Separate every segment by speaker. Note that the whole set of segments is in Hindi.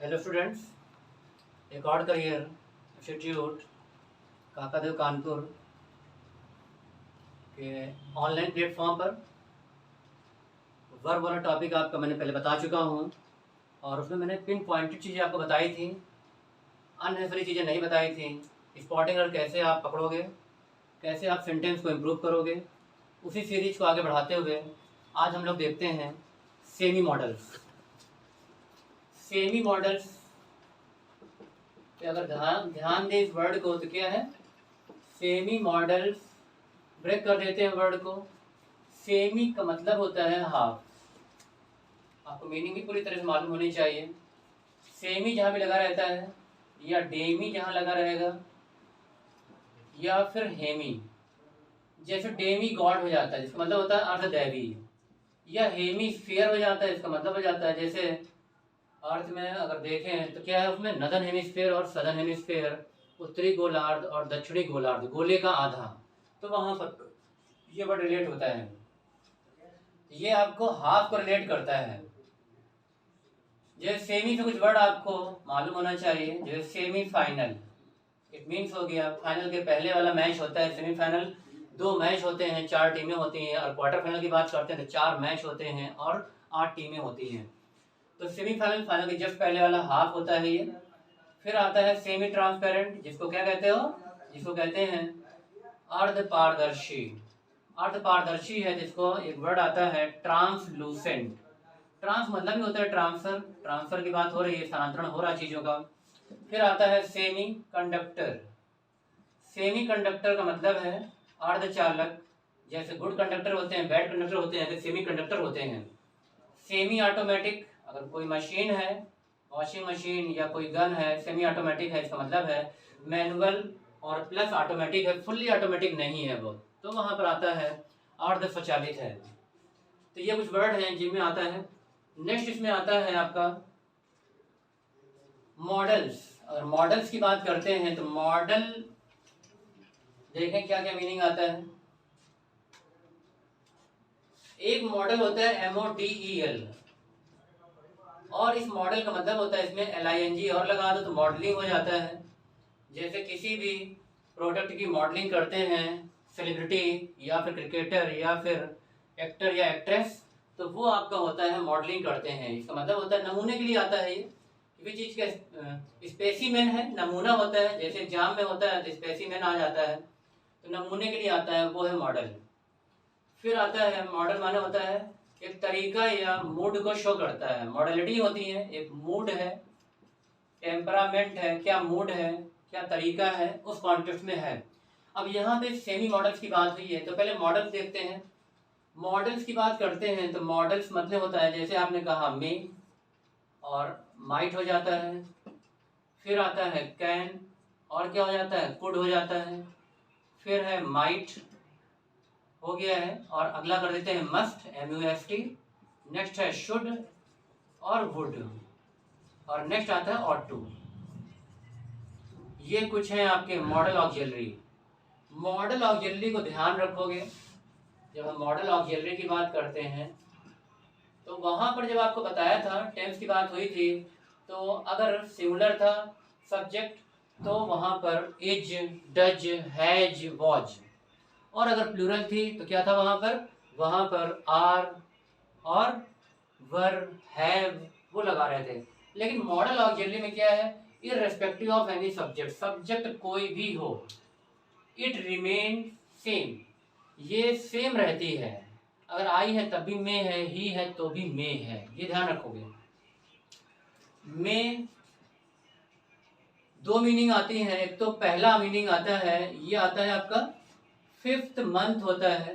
Speaker 1: हेलो स्टूडेंट्स, एक और करियर इंस्टीट्यूट काकादेव कानपुर के ऑनलाइन प्लेटफॉर्म पर वर्ब वाला टॉपिक आपका मैंने पहले बता चुका हूँ और उसमें मैंने पिन पॉइंटेड चीज़ें आपको बताई थी, अननेसेसरी चीज़ें नहीं बताई थी। स्पॉटिंग एरर कैसे आप पकड़ोगे, कैसे आप सेंटेंस को इम्प्रूव करोगे, उसी सीरीज को आगे बढ़ाते हुए आज हम लोग देखते हैं सेमी मॉडल्स। सेमी मॉडल्स पे अगर ध्यान दें इस वर्ड को तो क्या है, सेमी मॉडल्स। ब्रेक कर देते हैं वर्ड को। सेमी का मतलब होता है हाफ। आपको मीनिंग भी पूरी तरह से मालूम होनी चाहिए। सेमी जहाँ भी लगा रहता है या डेमी जहाँ लगा रहेगा या फिर हेमी, जैसे डेमी गॉड हो जाता है जिसका मतलब होता है अर्धदैवी, या हेमी स्फीयर हो जाता है इसका मतलब हो जाता है जैसे अर्थ में अगर देखें तो क्या है उसमें नदन हेमिस्फीयर और सदन हेमिस्फीयर, उत्तरी गोलार्ध और दक्षिणी गोलार्ध, गोले का आधा। तो वहां पर ये वर्ड रिलेट होता है, ये आपको हाफ को रिलेट करता है। जैसे सेमी से कुछ वर्ड आपको मालूम होना चाहिए, जैसे सेमी फाइनल, इट मीन्स हो गया फाइनल के पहले वाला मैच होता है। सेमीफाइनल 2 मैच होते हैं, 4 टीमें होती हैं, और क्वार्टर फाइनल की बात करते हैं तो 4 मैच होते हैं और 8 टीमें होती हैं। तो सेमीफाइनल फाइनल के जस्ट पहले वाला हाफ होता है ये। फिर आता है सेमी ट्रांसपेरेंट, जिसको क्या कहते हो, जिसको कहते हैं अर्ध पारदर्शी। अर्ध पारदर्शी है जिसको एक वर्ड आता है ट्रांसलूसेंट। ट्रांस मतलब ही होता है ट्रांसफर, ट्रांसफर की बात हो रही है, स्थानांतरण हो रहा है चीजों का। फिर आता है सेमी कंडक्टर। सेमी कंडक्टर का मतलब है अर्धचालक। जैसे गुड कंडक्टर होते हैं, बैड कंडक्टर होते हैं, ऐसे सेमी कंडक्टर होते हैं। सेमी ऑटोमेटिक, अगर कोई मशीन है, वॉशिंग मशीन या कोई गन है, सेमी ऑटोमेटिक है, इसका मतलब है मैनुअल और प्लस ऑटोमेटिक है, फुल्ली ऑटोमेटिक नहीं है वो, तो वहां पर आता है अर्ध स्वचालित है। तो ये कुछ वर्ड हैं जिनमें आता है। नेक्स्ट इसमें आता है आपका मॉडल्स। अगर मॉडल्स की बात करते हैं तो मॉडल देखें क्या क्या मीनिंग आता है। एक मॉडल होता है MODEL, और इस मॉडल का मतलब होता है इसमें LING और लगा दो तो मॉडलिंग हो जाता है। जैसे किसी भी प्रोडक्ट की मॉडलिंग करते हैं सेलिब्रिटी या फिर क्रिकेटर या फिर एक्टर या एक्ट्रेस, तो वो आपका होता है मॉडलिंग करते हैं। इसका मतलब होता है नमूने के लिए आता है ये, किसी चीज़ का स्पेसिमेन है, नमूना होता है। जैसे एग्जाम में होता है तो स्पेसिमेन आ जाता है, तो नमूने के लिए आता है, वो है मॉडल। फिर आता है मॉडल माने होता है एक तरीका या मूड को शो करता है। मॉडलिटी होती है, एक मूड है, टेम्परामेंट है, क्या मूड है, क्या तरीका है, उस कॉन्टेक्स्ट में है। अब यहाँ पे सेमी मॉडल्स की बात हुई है तो पहले मॉडल्स देखते हैं। मॉडल्स की बात करते हैं तो मॉडल्स मतलब होता है जैसे आपने कहा मे और माइट हो जाता है, फिर आता है कैन और क्या हो जाता है, कुड हो जाता है, फिर है माइट हो गया है, और अगला कर देते हैं मस्ट, MUST। नेक्स्ट है शुड और वुड, और नेक्स्ट आता है ऑट टू। ये कुछ है आपके मॉडल ऑक्सिलरी। मॉडल ऑक्सिलरी को ध्यान रखोगे जब हम मॉडल ऑक्सिलरी की बात करते हैं, तो वहां पर जब आपको बताया था टेंस की बात हुई थी, तो अगर सिंगुलर था सब्जेक्ट तो वहां पर इज, डज, हैज, वॉज, और अगर प्लूरल थी तो क्या था वहां पर आर और वर, हैव, वो लगा रहे थे। लेकिन मॉडल ऑक्सिलरी में क्या है, irrespective of any subject, subject कोई भी हो, इट रिमेन सेम, ये सेम रहती है। अगर आई है तब भी में है, ही है तो भी में है, ये ध्यान रखोगे। में 2 मीनिंग आती हैं। एक तो पहला मीनिंग आता है, ये आता है आपका 5th मंथ होता है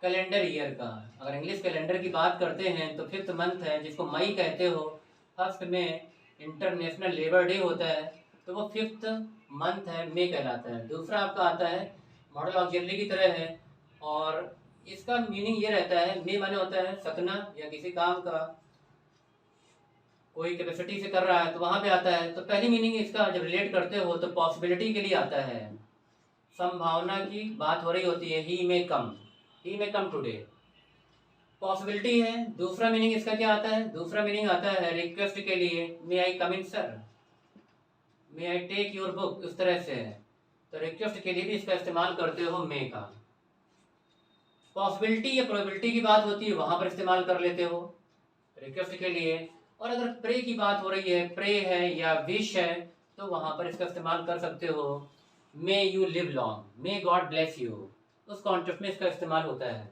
Speaker 1: कैलेंडर ईयर का। अगर इंग्लिश कैलेंडर की बात करते हैं तो 5th मंथ है, जिसको मई कहते हो। 1 में इंटरनेशनल लेबर डे होता है, तो वो 5th मंथ है, मई कहलाता है। दूसरा आपका आता है मॉडल ऑक्सिलरी की तरह है, और इसका मीनिंग ये रहता है, मई माने होता है सकना या किसी काम का कोई कैपेसिटी से कर रहा है तो वहां पे आता है। तो पहली मीनिंग इसका जब रिलेट करते हो तो पॉसिबिलिटी के लिए आता है, संभावना की बात हो रही होती है। ही में कम, ही में कम टुडे। पॉसिबिलिटी है। दूसरा मीनिंग इसका क्या आता है? दूसरा मीनिंग आता है रिक्वेस्ट के लिए, may I come in sir, may I take your book, इस तरह से है। तो रिक्वेस्ट के लिए भी इसका इस्तेमाल करते हो मे का। पॉसिबिलिटी या प्रोबेबिलिटी की बात होती है, वहां पर इस्तेमाल कर लेते हो रिक्वेस्ट के लिए। और अगर प्रे की बात हो रही है, प्रे है या विश है, तो वहां पर इसका इस्तेमाल कर सकते हो may you live long, may God bless you, उस कॉन्टेक्स्ट में इसका इस्तेमाल होता है।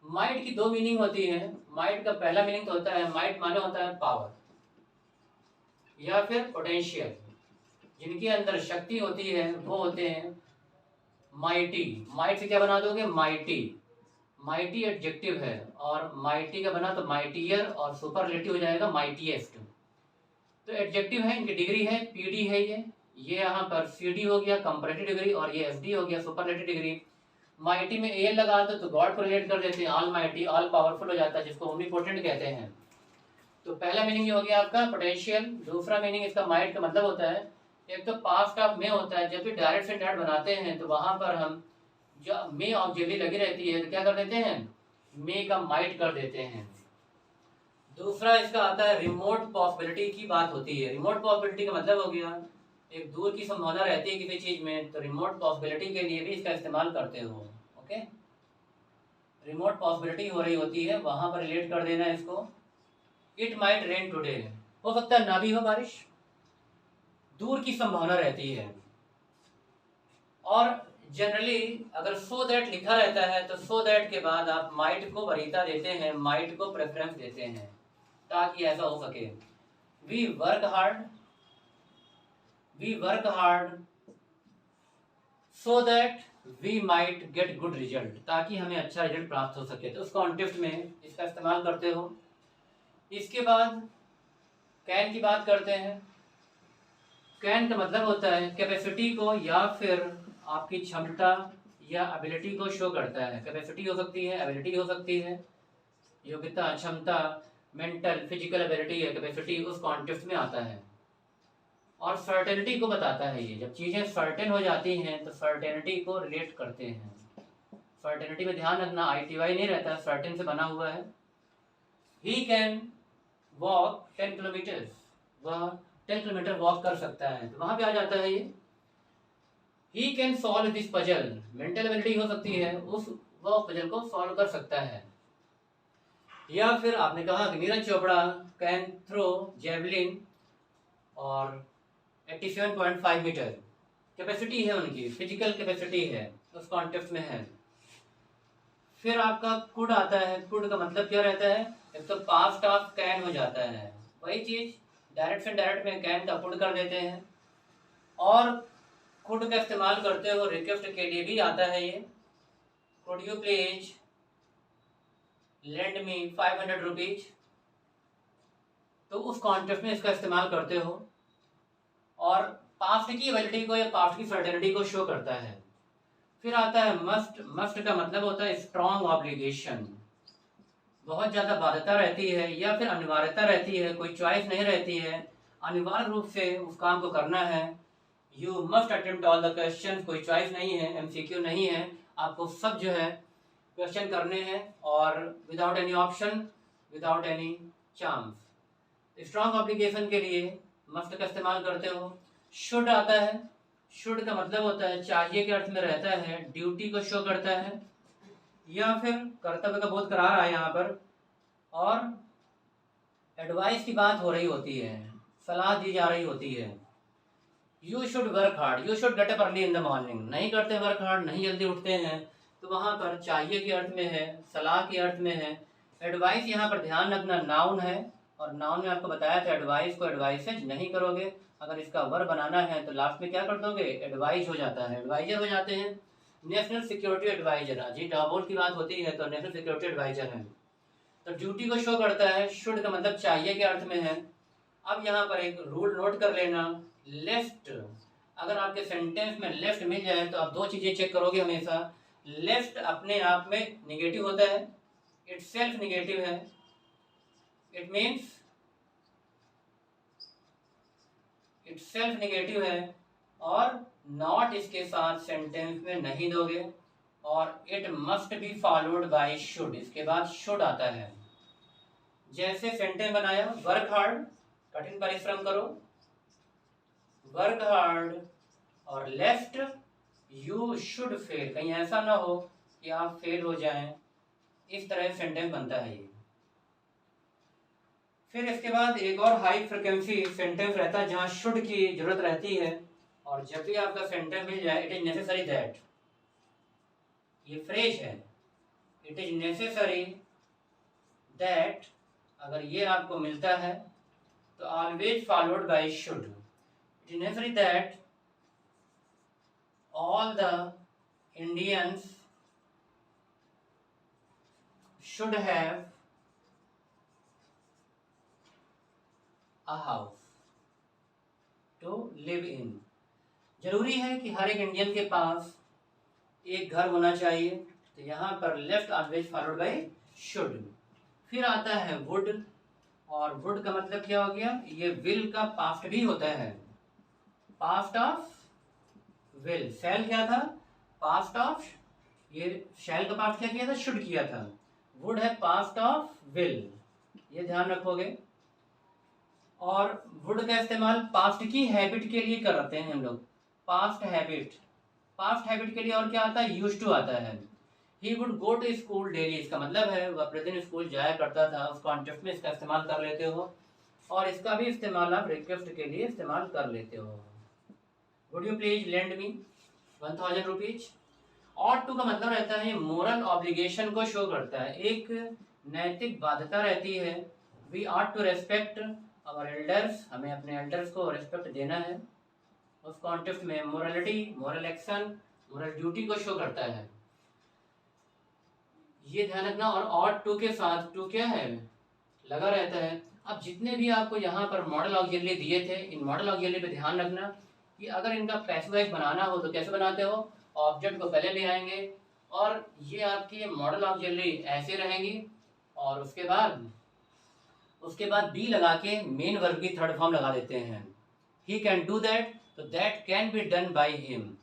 Speaker 1: माइट की दो मीनिंग होती है। माइट का पहला मीनिंग तो होता है, माइट माने होता है पावर या फिर पोटेंशियल, जिनके अंदर शक्ति होती है वो होते हैं माइटी। माइट से क्या बना दोगे? माइटी। माइटी एडजेक्टिव है, और माइटी का बना तो माइटियर, और सुपरलेटिव हो जाएगा माइटीएस्ट। तो एडजेक्टिव है, इनकी डिग्री है पीडी है। ये यहाँ पर सीडी हो गया कंपैरेटिव डिग्री, और ये एसडी हो गया सुपरलेटिव डिग्री। माइटी में एल लगा दो तो गॉड को रिलेट कर देते हैं, ऑल माइटी, ऑल पावरफुल हो जाता है, जिसको ओमनीपोटेंट कहते हैं। तो पहला मीनिंग ये हो गया आपका पोटेंशियल। दूसरा मीनिंग इसका माइट का मतलब होता है, एक तो पास्ट ऑफ में होता है, जब भी डायरेक्ट से डायरेक्ट बनाते हैं तो वहां पर हम जो मे ऑब्जेक्टिव लगी रहती है तो क्या कर देते हैं? मे का माइट कर देते हैं। दूसरा इसका आता है रिमोट पॉसिबिलिटी की बात होती है। रिमोट पॉसिबिलिटी का मतलब हो गया एक दूर की संभावना रहती है किसी चीज में, तो रिमोट पॉसिबिलिटी के लिए भी इसका इस्तेमाल करते हो। ओके, रिमोट पॉसिबिलिटी हो रही होती है, वहां पर रिलेट कर देना इसको। इट माइट रेन टुडे, हो सकता है ना भी हो बारिश, दूर की संभावना रहती है। और जनरली अगर सो दैट लिखा रहता है तो सो दैट के बाद आप माइट को वरीयता देते हैं, माइट को प्रेफरेंस देते हैं, ताकि ऐसा हो सके। We work hard, we work hard so that we might get good result, ताकि हमें अच्छा रिजल्ट प्राप्त हो सके। तो उस कॉन्टेक्स्ट में इसका इस्तेमाल करते हो। इसके बाद कैन की बात करते हैं। कैन का मतलब होता है कैपेसिटी को या फिर आपकी क्षमता या एबिलिटी को शो करता है। कैपेसिटी हो सकती है, एबिलिटी हो सकती है, योग्यता, क्षमता, मेंटल फिजिकल एबिलिटी या कैपेसिटी उस कॉन्टेक्स्ट में आता है। और सर्टेनिटी को बताता है। ये जब चीज़ें सर्टेन हो जाती हैं तो सर्टेनिटी को रिलेट करते हैं। सर्टेनिटी में ध्यान रखना ITY नहीं रहता, सर्टेन से बना हुआ है। ही कैन वॉक 10 किलोमीटर्स, वह 10 किलोमीटर वॉक कर सकता है, तो वहां पे आ जाता है ये। He can solve this puzzle, mental ability हो सकती है, वह पजल को सॉल्व कर सकता है। या फिर आपने कहा कि Neeraj Chopra can throw javelin और 87.5 मीटर, कैपेसिटी है उनकी, फिजिकल कैपेसिटी है, उस कॉन्टेक्स्ट में है। फिर आपका कुड आता है। कुड का मतलब क्या रहता है? एक तो पास्ट ऑफ कैन हो जाता है, वही चीज डायरेक्ट से डायरेक्ट में कैन का कुड कर देते हैं। और कुड का इस्तेमाल करते हो रिक्वेस्ट के लिए भी आता है ये। Could you please lend me 500 rupees, तो उस कॉन्टेक्स्ट में इसका इस्तेमाल करते हो। और पास्ट की वैलिडिटी को या पास्ट की सर्टेनिटी को शो करता है। फिर आता है मस्ट। मस्ट का मतलब होता है स्ट्रॉन्ग ऑब्लिगेशन, बहुत ज्यादा बाध्यता रहती है या फिर अनिवार्यता रहती है, कोई चॉइस नहीं रहती है, अनिवार्य रूप से उस काम को करना है। You must attempt all the question, कोई चॉइस नहीं है, MCQ नहीं है, आपको सब जो है क्वेश्चन करने हैं, और without any option, without any chance. Strong obligation के लिए मस्ट का इस्तेमाल करते हो। शुड आता है। शुड का मतलब होता है चाहिए के अर्थ में रहता है, ड्यूटी को शो करता है या फिर कर्तव्य का बोध करा रहा है यहाँ पर। और एडवाइस की बात हो रही होती है, सलाह दी जा रही होती है। You should work hard, you should get up early in the morning, नहीं करते वर्क हार्ड, नहीं जल्दी उठते हैं, तो वहाँ पर चाहिए के अर्थ में है, सलाह के अर्थ में है। एडवाइस यहाँ पर ध्यान रखना नाउन है, और नाउन में आपको बताया था एडवाइस को एडवाइसेज नहीं करोगे, अगर इसका वर्ब बनाना है तो लास्ट में क्या कर दोगे? एडवाइज हो जाता है, एडवाइजर हो जाते हैं। National security adviser, Ajit Doval की बात होती है तो नेशनल सिक्योरिटी एडवाइजर है। तो ड्यूटी को शो करता है। शुड का मतलब चाहिए के अर्थ में है। अब यहाँ पर एक रूल नोट कर लेना, लेफ्ट, अगर आपके सेंटेंस में लेफ्ट मिल जाए तो आप दो चीजें चेक करोगे हमेशा। लेफ्ट अपने आप में निगेटिव होता है, इट सेल्फ निगेटिव है, it means it self negative है, और नॉट इसके साथ सेंटेंस में नहीं दोगे। और it must be followed by should, इसके बाद शुड आता है। जैसे सेंटेंस बनाया, वर्क हार्ड, कठिन परिश्रम करो, वर्क हार्ड, और लेफ्ट यू शुड फेल, कहीं ऐसा ना हो कि आप फेल हो जाएं, इस तरह सेंटेंस बनता है ये। फिर इसके बाद एक और हाई फ्रिक्वेंसी सेंटेंस रहता है जहां शुड की जरूरत रहती है, और जब भी आपका सेंटेंस मिल जाए, इट इज नेसेसरी दैट, ये फ्रेज है, इट इज नेसेसरी दैट, अगर ये आपको मिलता है तो always followed by should. It is necessary that all the Indians should have a house to live in, जरूरी है कि हर एक इंडियन के पास एक घर होना चाहिए, तो यहाँ पर left always followed by should. फिर आता है वुड, और वुड का मतलब क्या हो गया, ये विल का पास्ट भी होता है, पास्ट ऑफ विल। शैल क्या था, पास्ट ऑफ, ये शैल का पास्ट क्या किया था, शुड किया था। वुड है पास्ट ऑफ विल, ये ध्यान रखोगे। और वुड का इस्तेमाल पास्ट की हैबिट के लिए करते हैं हम लोग, पास्ट हैबिट, पास्ट हैबिट के लिए और क्या आता है, यूज्ड टू आता है। He would go to school daily, इसका मतलब है वह प्रतिदिन स्कूल जाया करता था, उस कॉन्टेक्स्ट में इसका इस्तेमाल कर लेते हो। और इसका भी इस्तेमाल आप रिक्वेस्ट के लिए इस्तेमाल कर लेते हो। Would you please lend me 1000 rupees. Ought to का मतलब रहता है मोरल ऑब्लिगेशन को शो करता है, एक नैतिक बाध्यता रहती है। We ought to respect our elders, हमें अपने एल्डर्स को रेस्पेक्ट देना है। उस कॉन्टेक्स्ट में morality, moral action, moral duty को शो करता है, ये ध्यान रखना। और ऑट टू के साथ टू क्या है, लगा रहता है। अब जितने भी आपको यहाँ पर मॉडल ऑक्सिलरी दिए थे, इन मॉडल ऑक्सिलरी पे ध्यान रखना कि अगर इनका पैसिव वॉइस बनाना हो तो कैसे बनाते हो, ऑब्जेक्ट को पहले ले आएंगे, और ये आपकी मॉडल ऑक्सिलरी ऐसे रहेंगी, और उसके बाद बी लगा के मेन वर्ब की थर्ड फॉर्म लगा देते हैं। ही कैन डू दैट, तो that can be done by him.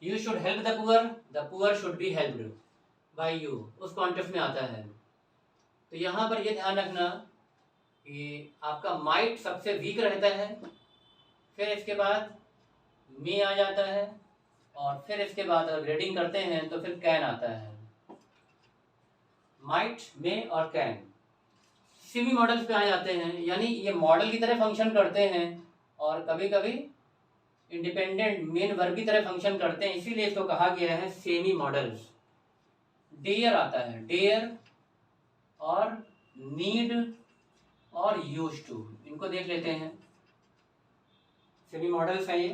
Speaker 1: You should help the poor should be helped bye you, उस कॉन्टेक्स्ट में आता है। तो यहाँ पर ये ध्यान रखना कि आपका माइट सबसे वीक रहता है, फिर इसके बाद मे आ जाता है, और फिर इसके बाद अगर ग्रेडिंग करते हैं तो फिर कैन आता है। माइट, मे और कैन सेमी मॉडल्स पे आ जाते हैं, यानी ये मॉडल की तरह फंक्शन करते हैं और कभी कभी इंडिपेंडेंट मेन वर्ब की तरह फंक्शन करते हैं, इसीलिए इसको कहा गया है सेमी मॉडल्स। डेयर आता है, डेयर और नीड और यूज टू, इनको देख लेते हैं, सेमी मॉडल्स है ये।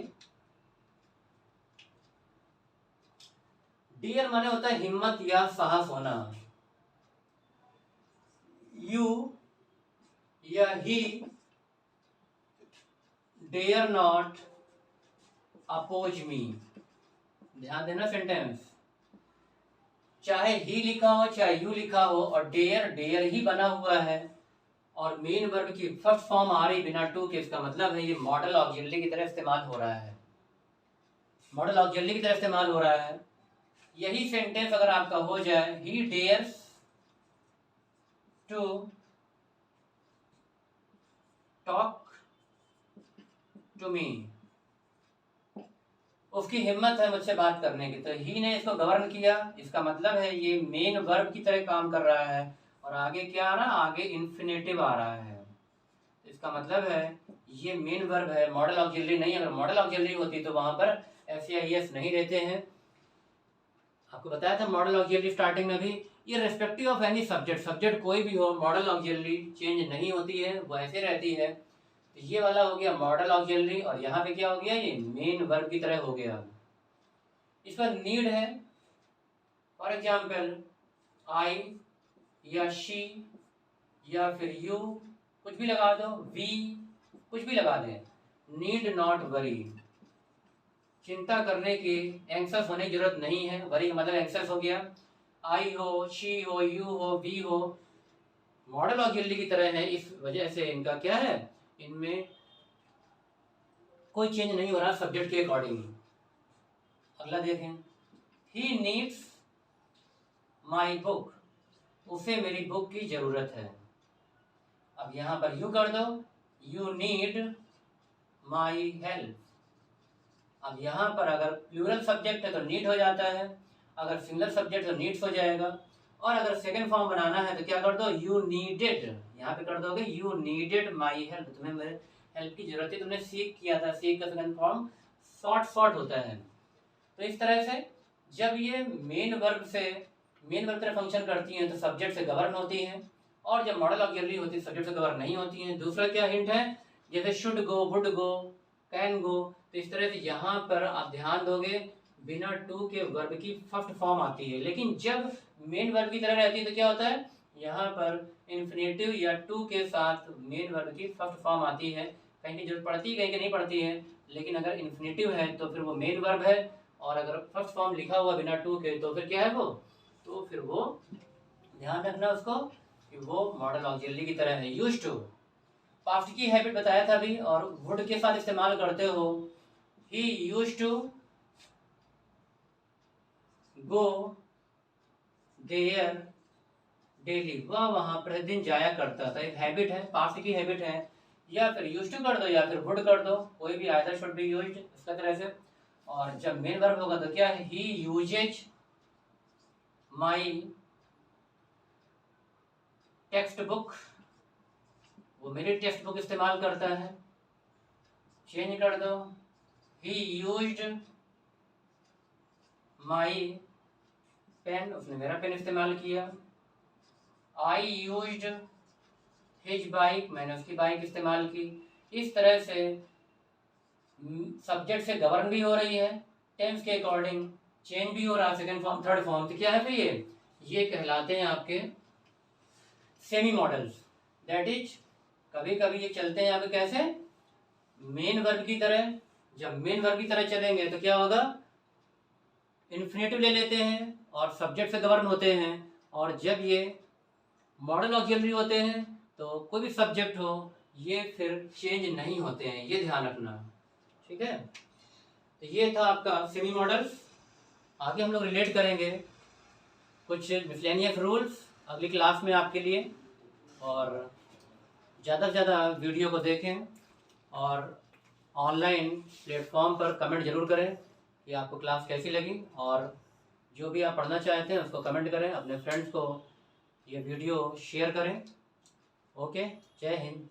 Speaker 1: डेयर माने होता है हिम्मत या साहस होना। यू या ही डेयर नॉट अपोज मी, ध्यान देना सेंटेंस, चाहे ही लिखा हो चाहे यू लिखा हो, और डेयर डेयर ही बना हुआ है, और मेन वर्ब की फर्स्ट फॉर्म आ रही बिना टू के, इसका मतलब है ये मॉडल ऑक्सिलरी की तरह इस्तेमाल हो रहा है, मॉडल ऑक्सिलरी की तरह इस्तेमाल हो रहा है। यही सेंटेंस अगर आपका हो जाए, he dares to talk to me, उसकी हिम्मत है मुझसे बात करने की, तो ही ने इसको गवर्न किया, इसका मतलब है ये मेन वर्ब की तरह काम कर रहा है। और आगे क्या आ रहा है, आगे इन्फिनेटिव आ रहा है, इसका मतलब है ये मेन वर्ब है, मॉडल ऑक्सिलरी नहीं। अगर मॉडल ऑक्सिलरी होती तो वहां पर SAIS नहीं रहते हैं। आपको बताया था मॉडल ऑक्सिलरी स्टार्टिंग में भी, ये respective of any subject, subject कोई भी हो, मॉडल ऑक्सिलरी चेंज नहीं होती है, वो ऐसे रहती है। तो ये वाला हो गया मॉडल ऑक्सिलरी, और यहाँ पे क्या हो गया, ये मेन वर्ब की तरह हो गया। इस पर नीड है, फॉर एग्जाम्पल आई या शी या फिर यू, कुछ भी लगा दो, वी कुछ भी लगा दें, नीड नॉट वरी, चिंता करने की, एंक्सस होने की जरूरत नहीं है। वरी का मतलब एंक्सस हो गया, आई हो, शी हो, यू हो, वी हो, मॉडल ऑक्सिलरी की तरह है, इस वजह से इनका क्या है, इनमें कोई चेंज नहीं हो रहा सब्जेक्ट के अकॉर्डिंग। अगला देखें, ही नीड्स माई बुक, उसे मेरी बुक की ज़रूरत है। अब यहाँ पर यू कर दो, यू नीड माई हेल्प। अब यहाँ पर अगर प्लूरल सब्जेक्ट है तो नीड हो जाता है, अगर सिंगुलर सब्जेक्ट तो नीड्स हो जाएगा, और अगर सेकंड फॉर्म बनाना है तो क्या कर दो, यू नीडेड, यहाँ पे कर दोगे यू नीडेड माई हेल्प, तुम्हें मेरे हेल्प की जरूरत है, तुमने सीक किया था, सीक का सेकंड फॉर्म सॉट होता है। तो इस तरह से जब ये मेन वर्ब तरह फंक्शन करती हैं तो सब्जेक्ट से गवर्न होती हैं, और जब मॉडल ऑक्सिलरी होती है सब्जेक्ट से गवर्न नहीं होती हैं। दूसरा क्या हिंट है, जैसे should go, would go, can go, तो इस तरह से यहाँ पर आप ध्यान दोगे बिना टू के वर्ब की फर्स्ट फॉर्म आती है, लेकिन जब मेन वर्ब की तरह रहती है तो क्या होता है, यहाँ पर इन्फिनेटिव या टू के साथ मेन वर्ब की फर्स्ट फॉर्म आती है। कहीं की जरूरत पड़ती है, कहीं की नहीं पड़ती है, लेकिन अगर इन्फिनेटिव है तो फिर वो मेन वर्ब है, और अगर फर्स्ट फॉर्म लिखा हुआ बिना टू के तो फिर क्या है वो, तो फिर वो ध्यान रखना उसको कि वो मॉडल ऑक्सिलरी की तरह है। यूज्ड टू, पास्ट की हैबिट बताया था अभी, और वुड के साथ इस्तेमाल करते हो, he used to go there daily, वह वहां प्रतिदिन जाया करता था, एक हैबिट है, पास्ट की हैबिट है। या फिर यूज्ड टू कर दो या फिर वुड कर दो, कोई भी आइदर शुड बी यूज्ड इसका तरह से। और जब मेन वर्ब होगा तो क्या है, ही यूजेज माई टेक्स्ट बुक, वो मेरी टेक्स्ट बुक इस्तेमाल करता है। चेंज कर दो, ही यूज्ड माई पेन, उसने मेरा पेन इस्तेमाल किया। आई यूज्ड हिज बाइक, मैंने उसकी बाइक इस्तेमाल की। इस तरह से सब्जेक्ट से गवर्न भी हो रही है, टेंस के अकॉर्डिंग चेंज भी हो रहा है, सेकंड फॉर्म थर्ड फॉर्म, तो क्या है फिर ये कहलाते हैं आपके सेमी मॉडल्स। दैट इज कभी कभी ये चलते हैं आपके कैसे, मेन वर्ब की तरह। जब मेन वर्ब की तरह चलेंगे तो क्या होगा, इन्फिनेटिव ले लेते हैं और सब्जेक्ट से गवर्न होते हैं, और जब ये मॉडल ऑक्सिलरी होते हैं तो कोई भी सब्जेक्ट हो ये फिर चेंज नहीं होते हैं, ये ध्यान रखना, ठीक है। तो ये था आपका सेमी मॉडल्स। आगे हम लोग रिलेट करेंगे कुछ मिसलेनियस रूल्स अगली क्लास में आपके लिए, और ज़्यादा से ज़्यादा वीडियो को देखें, और ऑनलाइन प्लेटफॉर्म पर कमेंट जरूर करें कि आपको क्लास कैसी लगी, और जो भी आप पढ़ना चाहते हैं उसको कमेंट करें, अपने फ्रेंड्स को ये वीडियो शेयर करें। ओके, जय हिंद।